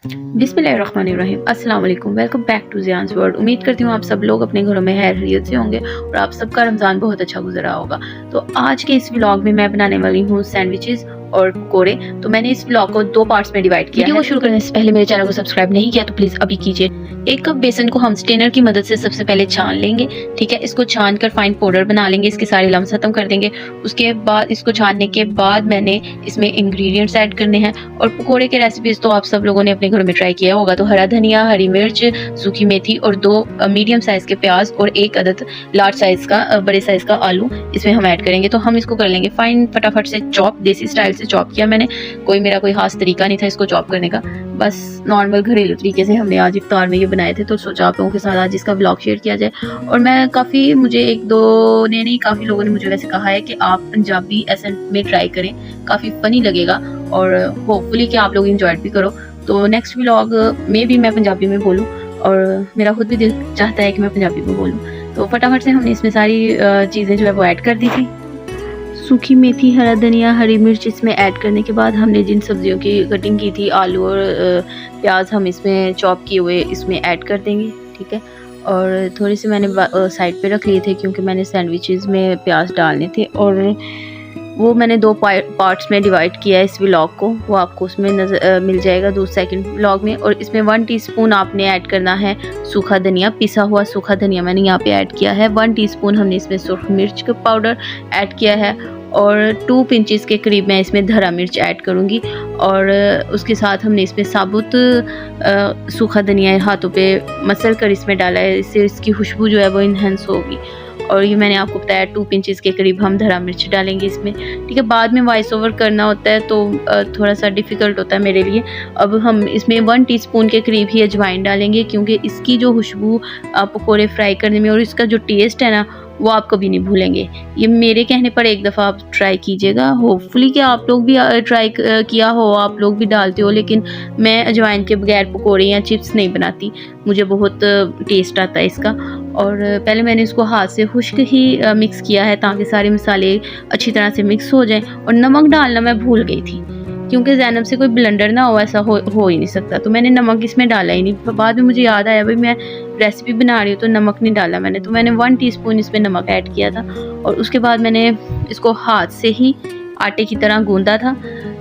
बिस्मिल्लाहिर्रहमानिर्रहीम, अस्सलाम वालेकुम। Welcome back to Zian's world. उम्मीद करती हूँ आप सब लोग अपने घरों में खैरियत से होंगे और आप सबका रमज़ान बहुत अच्छा गुजरा होगा। तो आज के इस व्लॉग में मैं बनाने वाली हूँ सैंडविचेस और पकोड़े। तो मैंने इस व्लॉग को 2 पार्ट्स में डिवाइड किया है। वीडियो को शुरू करने से पहले मेरे चैनल को सब्सक्राइब नहीं किया तो प्लीज़ अभी कीजिए। 1 कप बेसन को हम स्ट्रेनर की मदद से सबसे पहले छान लेंगे, ठीक है। इसको छान कर फाइन पाउडर बना लेंगे, इसके सारे लम्स खत्म कर देंगे। उसके बाद इसको छानने के बाद मैंने इसमें इंग्रेडिएंट्स ऐड करने हैं। और पकोड़े के रेसिपीज़ तो आप सब लोगों ने अपने घरों में ट्राई किया होगा। तो हरा धनिया, हरी मिर्च, सूखी मेथी और 2 मीडियम साइज़ के प्याज और 1 अदद लार्ज साइज़ का बड़े साइज़ का आलू इसमें हम ऐड करेंगे। तो हम इसको कर लेंगे फाइन, फटाफट से चॉप। देसी स्टाइल से चॉप किया मैंने, मेरा कोई खास तरीका नहीं था इसको चॉप करने का, बस नॉर्मल घरेलू तरीके से हमने आज इफ्तार में ये बनाए थे। तो सोचा आप लोगों के साथ आज इसका व्लॉग शेयर किया जाए। और मैं मुझे 1-2 ने नहीं, काफ़ी लोगों ने मुझे वैसे कहा है कि आप पंजाबी एसेंट में ट्राई करें, काफ़ी फ़नी लगेगा और होपफुली कि आप लोग इंजॉय भी करो। तो नेक्स्ट व्लॉग में भी मैं पंजाबी में बोलूँ और मेरा खुद भी दिल चाहता है कि मैं पंजाबी में बोलूँ। तो फटाफट से हमने इसमें सारी चीज़ें जो है वो ऐड कर दी थी। सूखी मेथी, हरा धनिया, हरी मिर्च इसमें ऐड करने के बाद हमने जिन सब्जियों की कटिंग की थी, आलू और प्याज, हम इसमें चॉप किए हुए इसमें ऐड कर देंगे, ठीक है। और थोड़ी सी मैंने साइड पे रख लिए थे क्योंकि मैंने सैंडविचेस में प्याज डालने थे और वो मैंने 2 पार्ट्स में डिवाइड किया है इस व्लॉग को। वो आपको उसमें मिल जाएगा 2 सेकंड व्लॉग में। और इसमें 1 टीस्पून आपने ऐड करना है सूखा धनिया, पिसा हुआ सूखा धनिया मैंने यहाँ पे ऐड किया है। 1 टीस्पून हमने इसमें सुर्ख मिर्च का पाउडर ऐड किया है और 2 पिंचेस के करीब मैं इसमें हरा मिर्च ऐड करूँगी। और उसके साथ हमने इसमें साबुत सूखा धनिया हाथों पे मसल कर इसमें डाला है, इससे इसकी खुशबू जो है वो इन्हेंस होगी। और ये मैंने आपको बताया 2 पिंचेस के करीब हम हरा मिर्च डालेंगे इसमें, ठीक है। बाद में वॉइस ओवर करना होता है तो थोड़ा सा डिफ़िकल्ट होता है मेरे लिए। अब हम इसमें 1 टीस्पून के करीब ही अजवाइन डालेंगे क्योंकि इसकी जो खुशबू पकोड़े फ्राई करने में और इसका जो टेस्ट है ना, वो आप कभी नहीं भूलेंगे। ये मेरे कहने पर एक दफ़ा आप ट्राई कीजिएगा, होपफुली कि आप लोग भी ट्राई किया हो, आप लोग भी डालते हो। लेकिन मैं अजवाइन के बगैर पकोड़े या चिप्स नहीं बनाती, मुझे बहुत टेस्ट आता है इसका। और पहले मैंने इसको हाथ से खुश्क ही मिक्स किया है ताकि सारे मसाले अच्छी तरह से मिक्स हो जाएं। और नमक डालना मैं भूल गई थी क्योंकि ज़ैनब से कोई ब्लेंडर ना हो, ऐसा हो ही नहीं सकता। तो मैंने नमक इसमें डाला ही नहीं। बाद में मुझे याद आया भाई मैं रेसिपी बना रही हूँ तो नमक नहीं डाला मैंने। तो मैंने 1 टीस्पून इसमें नमक ऐड किया था और उसके बाद मैंने इसको हाथ से ही आटे की तरह गूंदा था।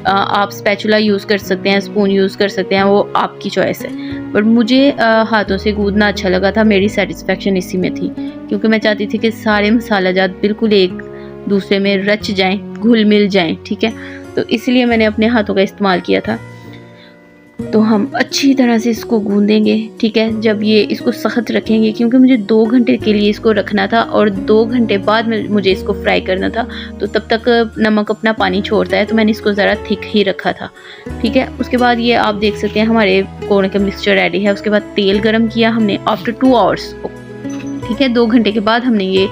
आप स्पैचुला यूज़ कर सकते हैं, स्पून यूज़ कर सकते हैं, वो आपकी चॉइस है। पर मुझे हाथों से गूंदना अच्छा लगा था, मेरी सेटिस्फेक्शन इसी में थी क्योंकि मैं चाहती थी कि सारे मसाला जात बिल्कुल एक दूसरे में रच जाएँ, घुल मिल जाएँ, ठीक है। तो इसलिए मैंने अपने हाथों का इस्तेमाल किया था। तो हम अच्छी तरह से इसको गूंदेंगे, ठीक है। जब ये इसको सख्त रखेंगे क्योंकि मुझे 2 घंटे के लिए इसको रखना था और 2 घंटे बाद में मुझे इसको फ्राई करना था, तो तब तक नमक अपना पानी छोड़ता है, तो मैंने इसको ज़रा थिक ही रखा था, ठीक है। उसके बाद ये आप देख सकते हैं हमारे पकोड़े का मिक्सचर रेडी है। उसके बाद तेल गरम किया हमने आफ्टर 2 आवर्स, ठीक है। 2 घंटे के बाद हमने ये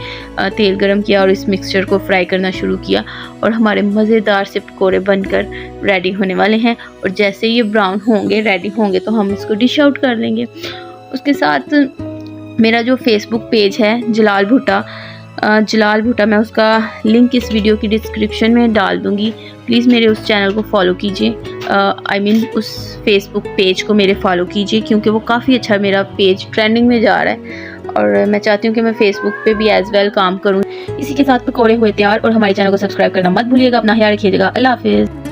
तेल गरम किया और इस मिक्सचर को फ्राई करना शुरू किया और हमारे मज़ेदार से पकोड़े बनकर रेडी होने वाले हैं। और जैसे ये ब्राउन होंगे, रेडी होंगे, तो हम इसको डिश आउट कर लेंगे। उसके साथ मेरा जो फेसबुक पेज है जलाल भुट्टा, मैं उसका लिंक इस वीडियो की डिस्क्रिप्शन में डाल दूँगी। प्लीज़ मेरे उस चैनल को फॉलो कीजिए, उस फेसबुक पेज को मेरे फॉलो कीजिए क्योंकि वो काफ़ी अच्छा मेरा पेज ट्रेंडिंग में जा रहा है और मैं चाहती हूँ कि मैं फेसबुक पे भी एज़ वेल काम करूँ। इसी के साथ पकोड़े हुए तैयार और हमारे चैनल को सब्सक्राइब करना मत भूलिएगा। अपना ख्याल रखिएगा। अल्लाह हाफ़िज़।